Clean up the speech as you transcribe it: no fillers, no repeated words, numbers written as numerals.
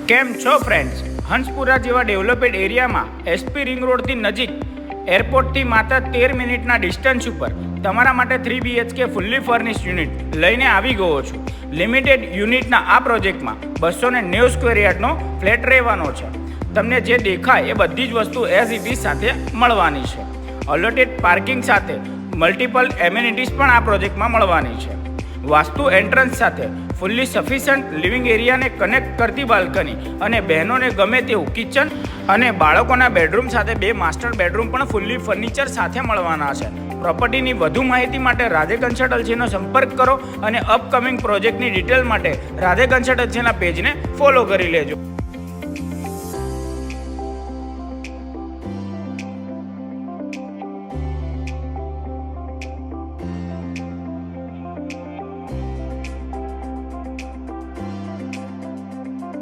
કેમ છો ફ્રેન્ડ્સ? હંસપુરા જેવા ડેવલપેડ એરિયામાં એસપી રિંગ રોડથી નજીક એરપોર્ટથી માત્ર 13 મિનિટના ડિસ્ટન્સ ઉપર તમારા માટે 3 BHK ફુલ્લી ફર્નિશ્ડ યુનિટ લઈને આવી ગયો છું. લિમિટેડ યુનિટના આ પ્રોજેક્ટમાં 290 સ્ક્વેર યાર્ડનો ફ્લેટ રહેવાનો છે. તમને જે દેખાય એ બધી જ વસ્તુ એઝ ઇટ ઇઝ સાથે મળવાની છે. અલોટેડ પાર્કિંગ સાથે મલ્ટિપલ એમ્યુનિટીઝ પણ આ પ્રોજેક્ટમાં મળવાની છે. વાસ્તુ એન્ટ્રન્સ સાથે ફુલ્લી સફિશિયન્ટ લિવિંગ એરિયાને કનેક્ટ કરતી બાલ્કની અને બહેનોને ગમે તેવું કિચન અને બાળકોના બેડરૂમ સાથે 2 માસ્ટર બેડરૂમ પણ ફુલ્લી ફર્નિચર સાથે મળવાના છે. પ્રોપર્ટીની વધુ માહિતી માટે રાધે કન્સલ્ટન્સીનો સંપર્ક કરો અને અપકમિંગ પ્રોજેક્ટની ડિટેલ માટે રાધે કન્સલ્ટન્સીના પેજને ફોલો કરી લેજો.